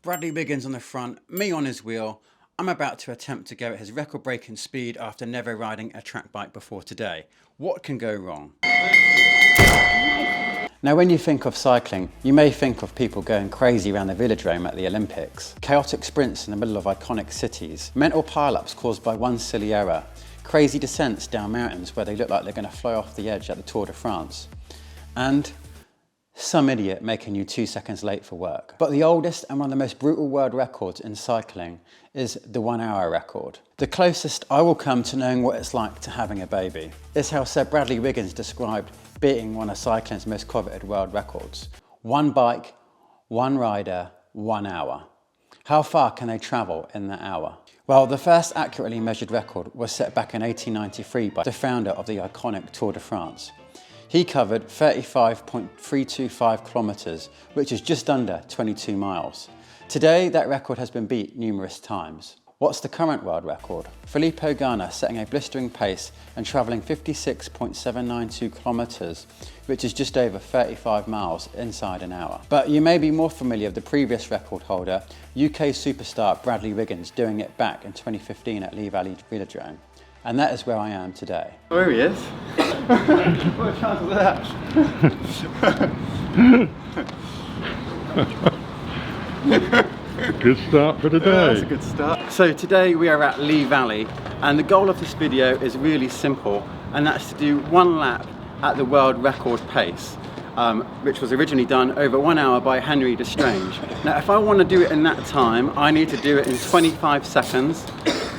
Bradley Wiggins on the front, me on his wheel. I'm about to attempt to go at his record-breaking speed after never riding a track bike before today. What can go wrong? Now, when you think of cycling, you may think of people going crazy around the velodrome at the Olympics, chaotic sprints in the middle of iconic cities, mental pile-ups caused by one silly error, crazy descents down mountains where they look like they're going to fly off the edge at the Tour de France, and some idiot making you 2 seconds late for work. But the oldest and one of the most brutal world records in cycling is the 1 hour record. The closest I will come to knowing what it's like to having a baby is how Sir Bradley Wiggins described beating one of cycling's most coveted world records. One bike, one rider, 1 hour. How far can they travel in that hour? Well, the first accurately measured record was set back in 1893 by the founder of the iconic Tour de France. He covered 35.325 kilometres, which is just under 22 miles. Today, that record has been beat numerous times. What's the current world record? Lee Pogacar setting a blistering pace and travelling 56.792 kilometres, which is just over 35 miles inside an hour. But you may be more familiar with the previous record holder, UK superstar Bradley Wiggins, doing it back in 2015 at Lee Valley Velodrome. And that is where I am today. Oh, here he is. What a chance of that? Good start for the day. That's a good start. So today we are at Lee Valley, and the goal of this video is really simple, and that's to do one lap at the world record pace, which was originally done over 1 hour by Henry Destrange. Now, if I want to do it in that time, I need to do it in 25 seconds.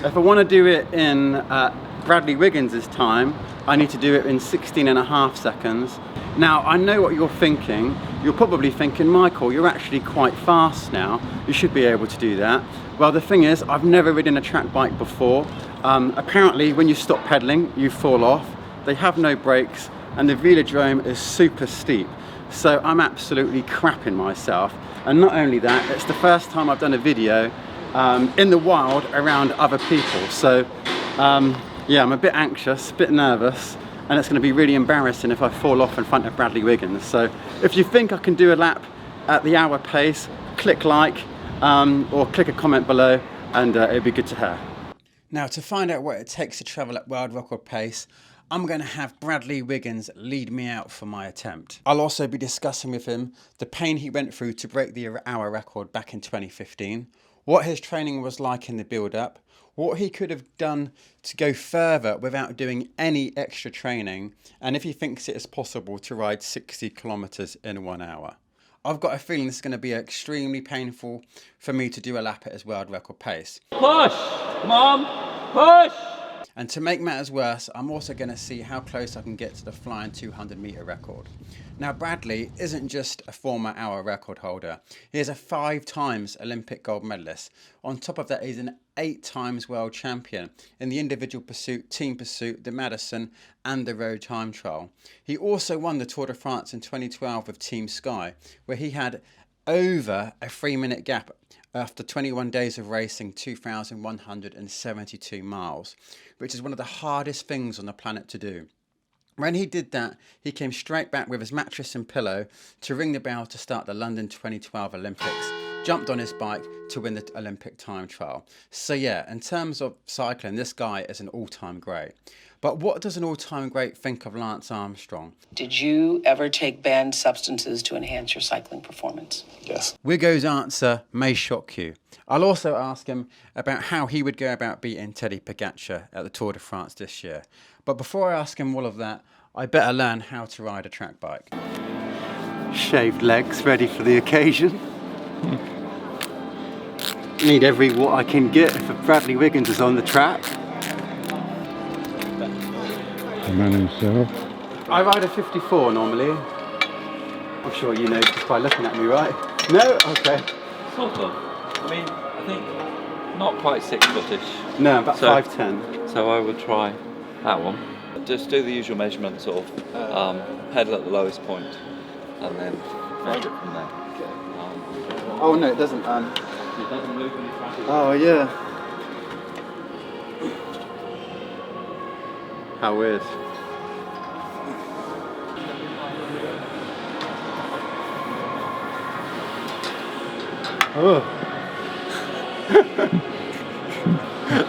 If I want to do it in Bradley Wiggins' time, I need to do it in 16.5 seconds. Now, I know what you're thinking. You're probably thinking, Michael, you're actually quite fast now. You should be able to do that. Well, the thing is, I've never ridden a track bike before. Apparently, when you stop pedaling, you fall off. They have no brakes, and the velodrome is super steep. So I'm absolutely crapping myself. And not only that, it's the first time I've done a video in the wild around other people. So yeah, I'm a bit anxious, a bit nervous, and it's going to be really embarrassing if I fall off in front of Bradley Wiggins. So if you think I can do a lap at the hour pace, click like or click a comment below, and it'd be good to hear. Now, to find out what it takes to travel at world record pace, I'm going to have Bradley Wiggins lead me out for my attempt. I'll also be discussing with him the pain he went through to break the hour record back in 2015, what his training was like in the build-up, what he could have done to go further without doing any extra training, and if he thinks it is possible to ride 60 kilometres in 1 hour. I've got a feeling this is going to be extremely painful for me to do a lap at his world record pace. Push! Come on! Push! And to make matters worse, I'm also going to see how close I can get to the flying 200 metre record. Now, Bradley isn't just a former hour record holder. He is a 5 times Olympic gold medalist. On top of that, he's an 8 times world champion in the individual pursuit, team pursuit, the Madison and the road time trial. He also won the Tour de France in 2012 with Team Sky, where he had over a 3-minute gap after 21 days of racing 2,172 miles, which is one of the hardest things on the planet to do. When he did that, he came straight back with his mattress and pillow to ring the bell to start the London 2012 Olympics, jumped on his bike to win the Olympic time trial. So yeah, in terms of cycling, this guy is an all-time great. But what does an all-time great think of Lance Armstrong? Did you ever take banned substances to enhance your cycling performance? Yes. Wiggo's answer may shock you. I'll also ask him about how he would go about beating Tadej Pogacar at the Tour de France this year. But before I ask him all of that, I better learn how to ride a track bike. Shaved legs, ready for the occasion. Need every what I can get if Bradley Wiggins is on the track. The man himself. I ride a 54 normally. I'm sure you know just by looking at me, right? No? Okay. Sort of. I mean, I think not quite 6 footish. No, about So- 5'10". So I would try that one. Just do the usual measurement, sort of pedal at the lowest point, and then measure it from there. Oh no, it doesn't. It doesn't move when you track it. Oh yeah. How weird. Oh.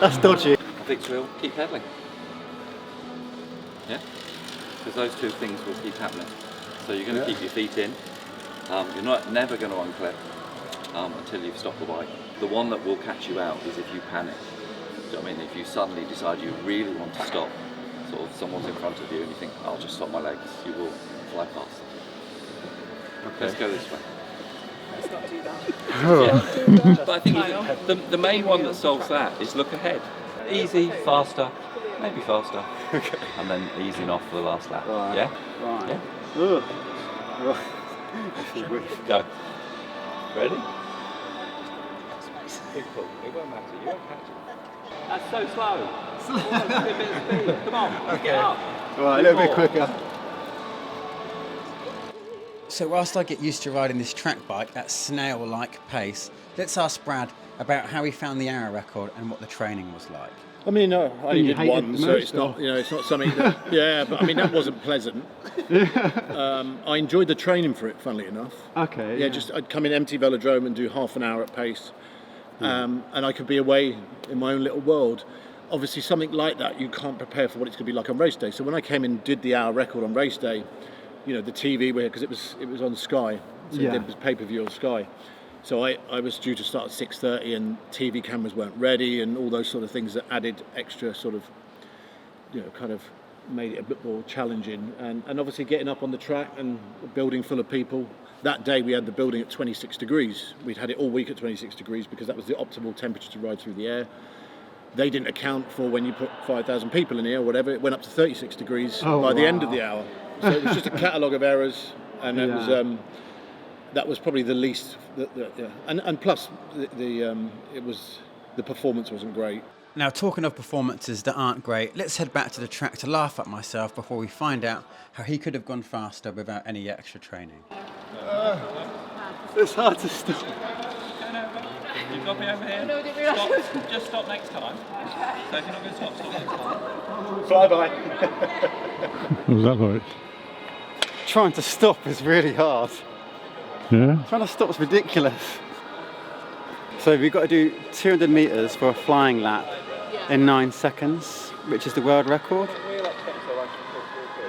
That's dodgy. Victory will keep pedaling. Yeah? Because those two things will keep happening. So you're going to keep your feet in. You're never going to unclip until you've stopped the bike. The one that will catch you out is if you panic. Do you know what I mean? If you suddenly decide you really want to stop, sort of someone's in front of you and you think, I'll just stop my legs, you will fly past. Okay. Let's go this way. Let's not do that. Yeah. But I think the main one that solves that is look ahead. Easy, faster, maybe faster, and then easing off for the last lap. Right. Yeah? Right. Yeah? Ugh. Right. Go. Ready? It won't matter, you won't catch it. That's so slow. Almost a bit of speed. Come on, get up. Right, a little bit quicker. So whilst I get used to riding this track bike at snail-like pace, let's ask Brad about how he found the hour record and what the training was like. I mean, no, I only you did hated one, the so most, it's not, or- it's not something that, yeah, but I mean, that wasn't pleasant. I enjoyed the training for it, funnily enough. Okay. Yeah, just I'd come in empty velodrome and do half an hour at pace, and I could be away in my own little world. Obviously, something like that, you can't prepare for what it's going to be like on race day. So when I came in and did the hour record on race day, the TV, because it was on Sky, so Yeah. it was pay-per-view on Sky. So I was due to start at 6:30 and TV cameras weren't ready and all those sort of things that added extra sort of, kind of made it a bit more challenging. And obviously getting up on the track and a building full of people. That day we had the building at 26 degrees. We'd had it all week at 26 degrees because that was the optimal temperature to ride through the air. They didn't account for when you put 5,000 people in here or whatever, it went up to 36 degrees by the end of the hour. So it was just a catalogue of errors, and it was that was probably the least. And plus the performance wasn't great. Now, talking of performances that aren't great, let's head back to the track to laugh at myself before we find out how he could have gone faster without any extra training. It's hard to stop. You've got me over here. No, I didn't realise. Stop. Just stop next time. So if you're not going to stop next time. Fly by. What was that like? Trying to stop is really hard. Yeah? Trying to stop is ridiculous. So we've got to do 200 metres for a flying lap in 9 seconds, which is the world record.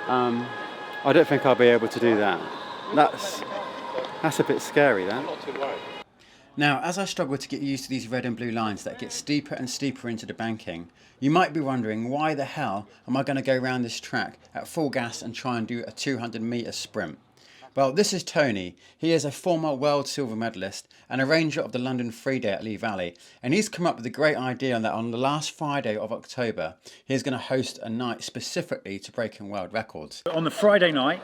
I don't think I'll be able to do that. That's a bit scary, that. Now, as I struggle to get used to these red and blue lines that get steeper and steeper into the banking, you might be wondering why the hell am I going to go around this track at full gas and try and do a 200 metre sprint? Well, this is Tony. He is a former world silver medalist and arranger of the London Free Day at Lee Valley, and he's come up with a great idea that on the last Friday of October, he's going to host a night specifically to breaking world records. On the Friday night,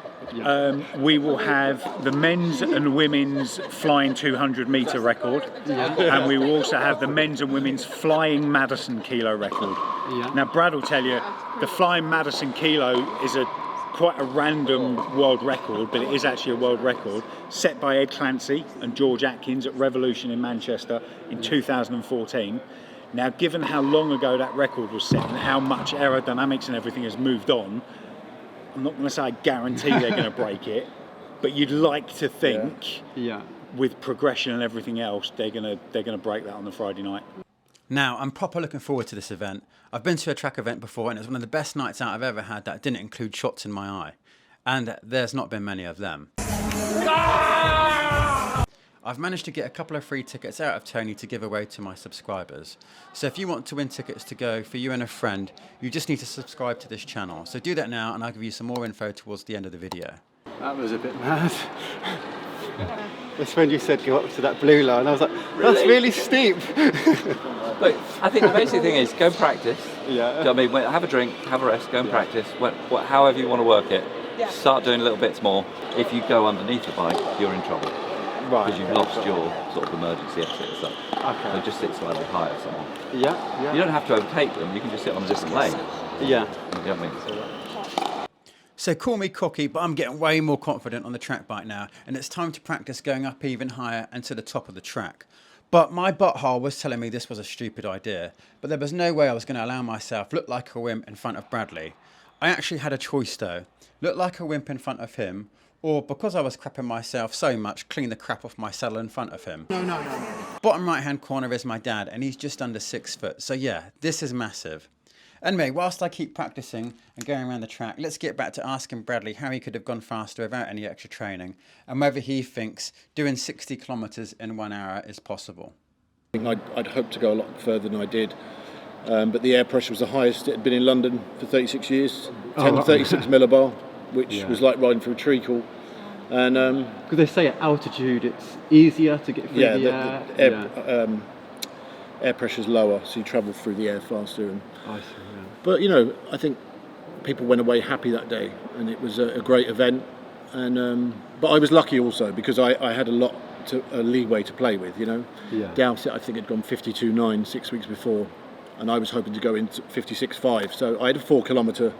we will have the men's and women's flying 200 metre record, and we will also have the men's and women's flying Madison kilo record. Now, Brad will tell you, the flying Madison kilo is quite a random world record, but it is actually a world record set by Ed Clancy and George Atkins at Revolution in Manchester in 2014. Now, given how long ago that record was set and how much aerodynamics and everything has moved on, I'm not going to say I guarantee they're going to break it, but you'd like to think with progression and everything else, they're going to break that on the Friday night. Now, I'm proper looking forward to this event. I've been to a track event before and it's one of the best nights out I've ever had that didn't include shots in my eye. And there's not been many of them. I've managed to get a couple of free tickets out of Tony to give away to my subscribers. So if you want to win tickets to go for you and a friend, you just need to subscribe to this channel. So do that now and I'll give you some more info towards the end of the video. That was a bit mad. That's when you said go up to that blue line. I was like, that's really steep. Look, I think the basic thing is go and practice. Yeah. Do you know what I mean? Have a drink, have a rest, go and practice. However you want to work it. Start doing little bits more. If you go underneath the bike, you're in trouble. Right. Because you've lost your sort of emergency exit and stuff. Okay. So just sit slightly higher or something. Yeah. You don't have to overtake them, you can just sit on a different lane. Yeah. You know what I mean? So call me cocky, but I'm getting way more confident on the track bike now, and it's time to practice going up even higher and to the top of the track. But my butthole was telling me this was a stupid idea, but there was no way I was going to allow myself look like a wimp in front of Bradley. I actually had a choice though, look like a wimp in front of him, Or because I was crapping myself so much, clean the crap off my saddle in front of him. No. Bottom right hand corner is my dad, and he's just under 6 foot. So yeah, this is massive. Anyway, whilst I keep practicing and going around the track, let's get back to asking Bradley how he could have gone faster without any extra training, and whether he thinks doing 60 kilometres in 1 hour is possible. I'd hoped to go a lot further than I did, but the air pressure was the highest it had been in London for 36 years, 36 millibar, which was like riding through a treacle. And because they say at altitude it's easier to get through the air. Air pressure's lower, so you travel through the air faster. And, I see, but you know, I think people went away happy that day, and it was a great event. And but I was lucky also because I had a lot a leeway to play with. You know, Dowsett I think had gone 52.9 6 weeks before, and I was hoping to go into 56.5. So I had a 4 kilometre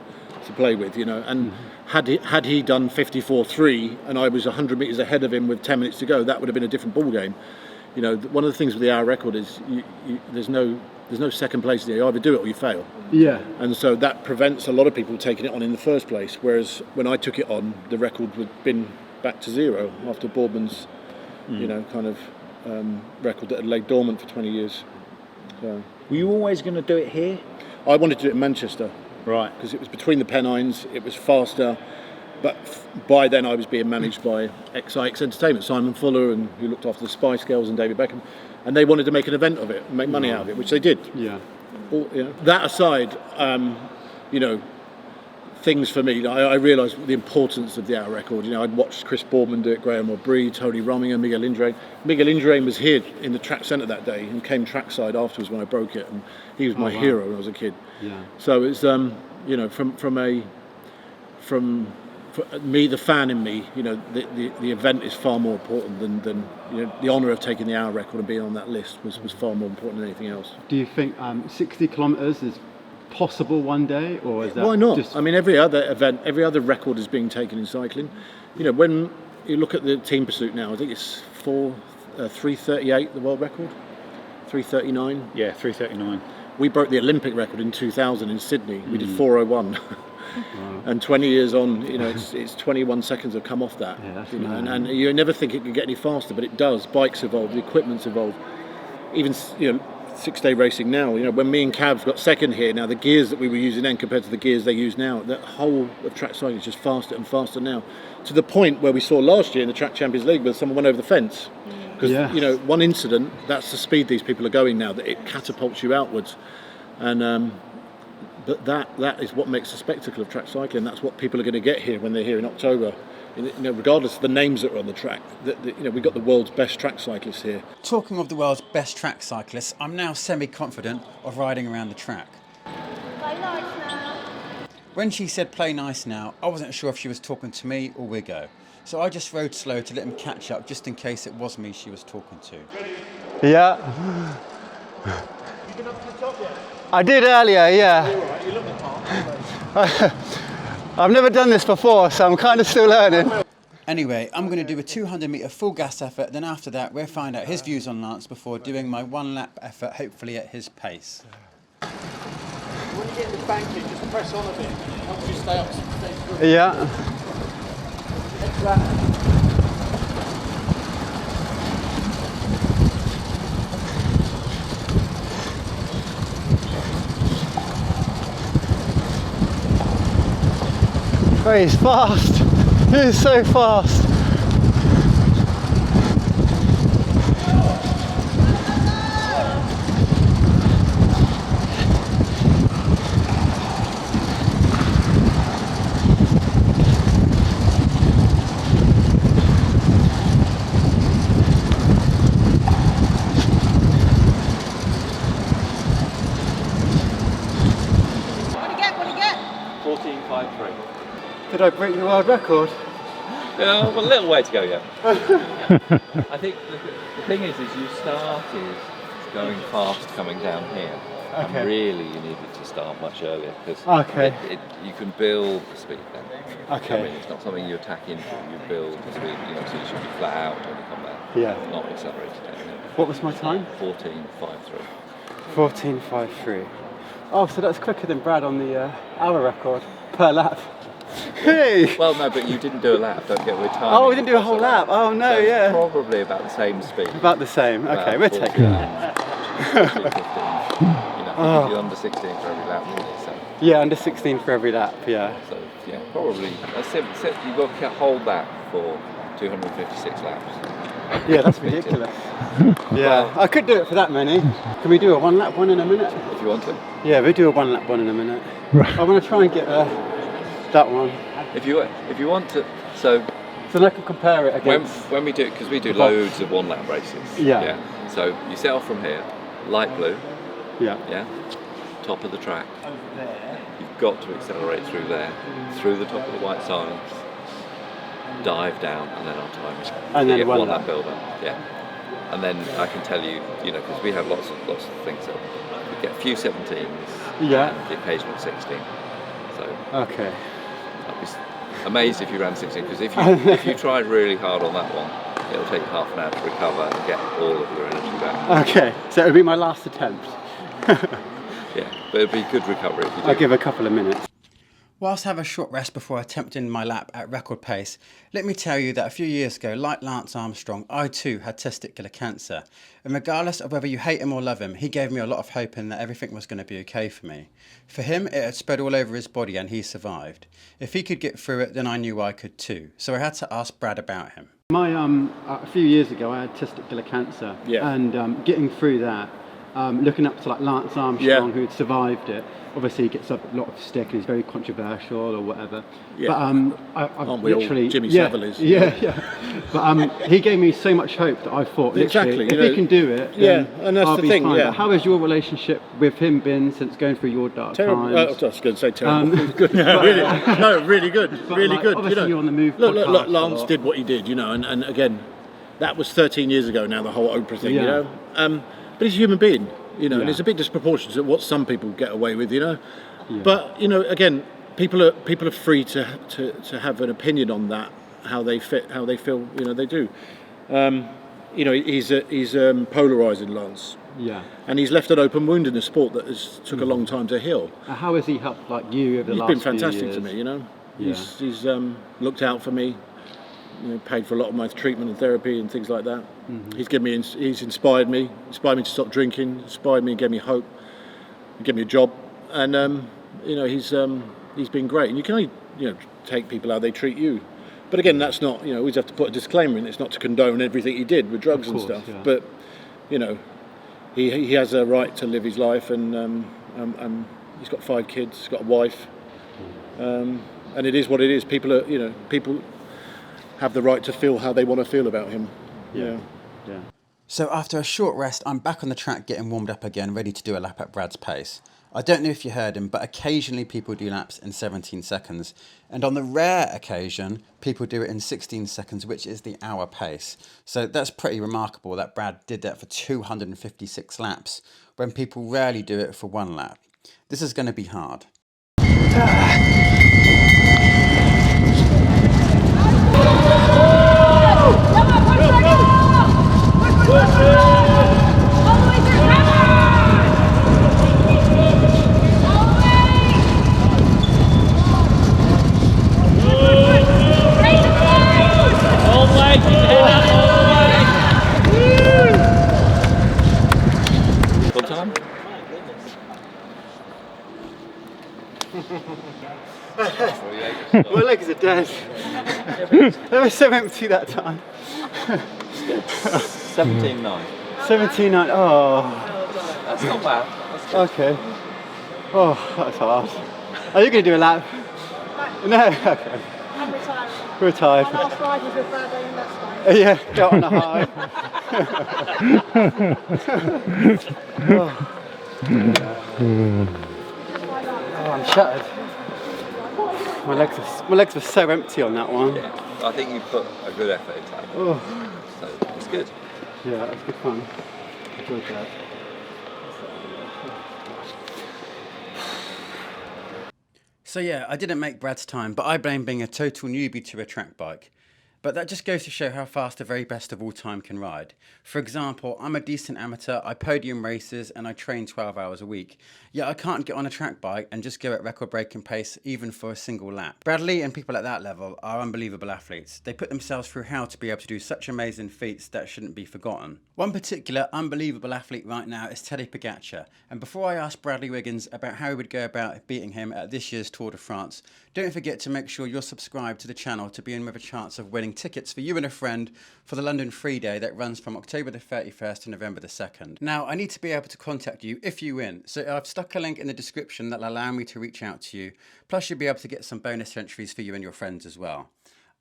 to play with. You know, and had he done 54.3 and I was 100 metres ahead of him with 10 minutes to go, that would have been a different ball game. You know, one of the things with the hour record is there's no second place there. You either do it or you fail. Yeah. And so that prevents a lot of people taking it on in the first place. Whereas when I took it on, the record had been back to zero after Boardman's, you know, kind of record that had laid dormant for 20 years. So, Were you always going to do it here? I wanted to do it in Manchester. Right. Because it was between the Pennines, it was faster. But by then I was being managed by XIX Entertainment, Simon Fuller, and who looked after the Spice Girls and David Beckham, and they wanted to make an event of it, and make money out of it, which they did. Yeah. That aside, you know, things for me, I realised the importance of the hour record. You know, I'd watched Chris Boardman do it, Graham O'Brien, Tony Rominger, Miguel Indurain. Miguel Indurain was here in the track centre that day and came trackside afterwards when I broke it, and he was my hero when I was a kid. Yeah. So it's you know, from me, the fan in me, you know, the event is far more important than you know, the honour of taking the hour record and being on that list was far more important than anything else. Do you think 60 kilometres is possible one day, or is that why not? just... I mean, every other event, every other record is being taken in cycling. You know, when you look at the team pursuit now, I think it's 3:38 the world record, 3:39. Yeah, 3:39. We broke the Olympic record in 2000 in Sydney. We did 4:01. And 20 years on, you know, it's 21 seconds have come off that. Yeah, that's you know, mad. and you never think it could get any faster, but it does. Bikes evolve, the equipment's evolved. Even, you know, 6-day racing now, you know, when me and Cav got second here, now the gears that we were using then compared to the gears they use now, the whole of track cycling is just faster and faster now, to the point where we saw last year in the Track Champions League where someone went over the fence. Because, you know, one incident, that's the speed these people are going now, that it catapults you outwards. And but that is what makes the spectacle of track cycling. That's what people are going to get here when they're here in October. You know, regardless of the names that are on the track, you know, we've got the world's best track cyclists here. Talking of the world's best track cyclists, I'm now semi-confident of riding around the track. Play nice now. When she said play nice now, I wasn't sure if she was talking to me or Wiggo. So I just rode slow to let him catch up, just in case it was me she was talking to. Yeah. You been up to the top yet? I did earlier, yeah. You're all right, you look the part. I've never done this before, so I'm kind of still learning. Anyway, I'm going to do a 200 metre full gas effort, then after that we'll find out his views on Lance before doing my 1 lap effort, hopefully at his pace. When you get the banking, just press on a bit. Once you stay up, stay through. Yeah. Oh, he's fast. He's so fast. What do you get? What do you get? 14.53. Did I break the world record? Yeah, well, a little way to go yet. I think the thing is you started going fast coming down here. Okay. And really you needed to start much earlier because you can build the speed then. Okay. I mean, it's not something you attack into, you build the speed, you know, so you should be flat out when you come back. Yeah. Not accelerated. What was my time? 14.53. 14.53. Oh, so that's quicker than Brad on the hour record per lap. Hey! Well, no, but you didn't do a lap. Don't get we're timing. Oh, we didn't do a whole lap. Oh no, So it's yeah. probably about the same speed. About the same. Okay, About we'll 40 take that. laps, 15. You know, you're under 16 for every lap, really, so. Yeah, under 16 for every lap. Yeah. So yeah, probably. You've got to hold that for 256 laps. Yeah, that's ridiculous. Yeah, I could do it for that many. Can we do a one lap one in a minute? If you want to. Yeah, we'll do a one lap one in a minute. Right. I want to try and get that one. If you want to, so then I can compare it against. when we do, because we do loads of one lap races. Yeah. So you set off from here, light blue. Yeah. Yeah. Top of the track. You've got to accelerate through there, through the top of the white signs, dive down, and then I'll time it. And then get one one lap. lap build up. Yeah. And then I can tell you, because we have lots of things that we get a few 17s. Yeah. And the occasional 16. So. Okay. I'd be amazed if you ran 16, because if you tried really hard on that one, it'll take half an hour to recover and get all of your energy back. Okay, so it'll be my last attempt. Yeah, but it'll be good recovery if you do. I'll give a couple of minutes. Whilst I have a short rest before attempting my lap at record pace, let me tell you that a few years ago, like Lance Armstrong, I too had testicular cancer. And regardless of whether you hate him or love him, he gave me a lot of hope in that everything was going to be okay for me. For him, it had spread all over his body and he survived. If he could get through it, then I knew I could too. So I had to ask Brad about him. A few years ago, I had testicular cancer. Yeah. And getting through that, looking up to like Lance Armstrong, who had survived it. Obviously, he gets a lot of stick and he's very controversial or whatever. Yeah. But I've Aren't we all? literally Jimmy Savile is. Yeah. But he gave me so much hope that I thought, literally, Exactly, if he can do it, then and that's I'll the be thing. fine. Yeah. But how has your relationship with him been since going through your dark Terrible. I times? was going to say terrible. Good. Really good. But, Really like, good. obviously you're on the Move Look, podcast a Lance lot. did what he did, and again, that was 13 years ago now. The whole Oprah thing, Yeah. But he's a human being, and Yeah. it's a bit disproportionate to what some people get away with, Yeah. But again, people are free to have an opinion on that, how they feel, they do. He's polarising, Lance. Yeah. And he's left an open wound in the sport that took a long time to heal. How has he helped like you over the last He's been fantastic few years? to me, Yeah. He's looked out for me, paid for a lot of my treatment and therapy and things like that. Mm-hmm. He's inspired me to stop drinking, inspired me and gave me hope, gave me a job, and he's been great. And you can only take people how they treat you. But again, that's not, we always have to put a disclaimer in. It's not to condone everything he did with drugs and stuff. Yeah. But he has a right to live his life, and he's got 5 kids, he's got a wife, and it is what it is. People have the right to feel how they want to feel about him. Yeah. So after a short rest, I'm back on the track getting warmed up again, ready to do a lap at Brad's pace. I don't know if you heard him, but occasionally people do laps in 17 seconds. And on the rare occasion, people do it in 16 seconds, which is the hour pace. So that's pretty remarkable that Brad did that for 256 laps, when people rarely do it for 1 lap. This is going to be hard. Full time? My legs are dead. They were so empty that time. 17.9. 17.9. Oh, That's not bad. okay. Oh, that's hard. Are you going to do a lap? No. Okay. I'm retiring. Retired. My last ride was with Bradley and that's fine. Yeah, go on a high. Oh, I'm shattered. My legs were so empty on that one. Yeah, I think you put a good effort into that. Oh, So it's good. yeah, that was good fun. Enjoyed that. So yeah, I didn't make Brad's time, but I blame being a total newbie to a track bike. But that just goes to show how fast the very best of all time can ride. For example, I'm a decent amateur, I podium races and I train 12 hours a week. Yet I can't get on a track bike and just go at record-breaking pace even for a single lap. Bradley and people at that level are unbelievable athletes. They put themselves through hell to be able to do such amazing feats that shouldn't be forgotten. One particular unbelievable athlete right now is Tadej Pogacar. And before I ask Bradley Wiggins about how he would go about beating him at this year's Tour de France, don't forget to make sure you're subscribed to the channel to be in with a chance of winning tickets for you and a friend for the London Free Day that runs from October the 31st to November the 2nd. Now, I need to be able to contact you if you win, so I've stuck a link in the description that'll allow me to reach out to you. Plus, you'll be able to get some bonus entries for you and your friends as well.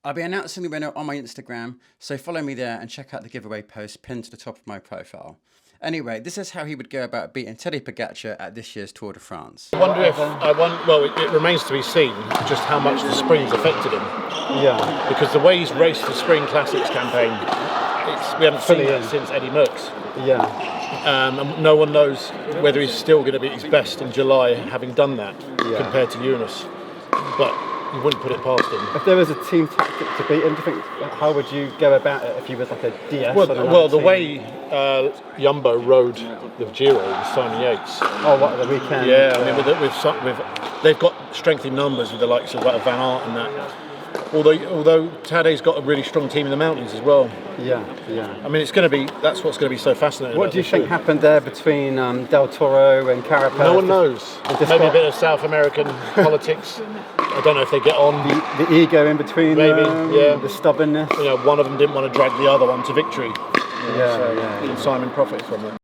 I'll be announcing the winner on my Instagram, so follow me there and check out the giveaway post pinned to the top of my profile. Anyway, this is how he would go about beating Tadej Pogacar at this year's Tour de France. I wonder if, it remains to be seen just how much the spring's affected him. Yeah. Because the way he's raced the Spring Classics campaign, we haven't seen it since Eddie Merckx. Yeah. And no one knows whether he's still going to be at his best in July, having done that, compared to Eunice. But you wouldn't put it past him. If there was a team tactic to beat him, do you think, how would you go about it if he was like a DS? Well, the way Jumbo rode the Giro with Simon Yates. Oh, what, the weekend? Yeah, I mean, they've got strength in numbers with the likes of like Van Aert and that. Although Tadej's got a really strong team in the mountains as well. Yeah. I mean, that's what's going to be so fascinating. What do you think happened there between Del Toro and Carapaz? No one knows. Maybe a bit of South American politics. I don't know if they get on. The ego in between them, the stubbornness. One of them didn't want to drag the other one to victory. Yeah. And Simon profited from it.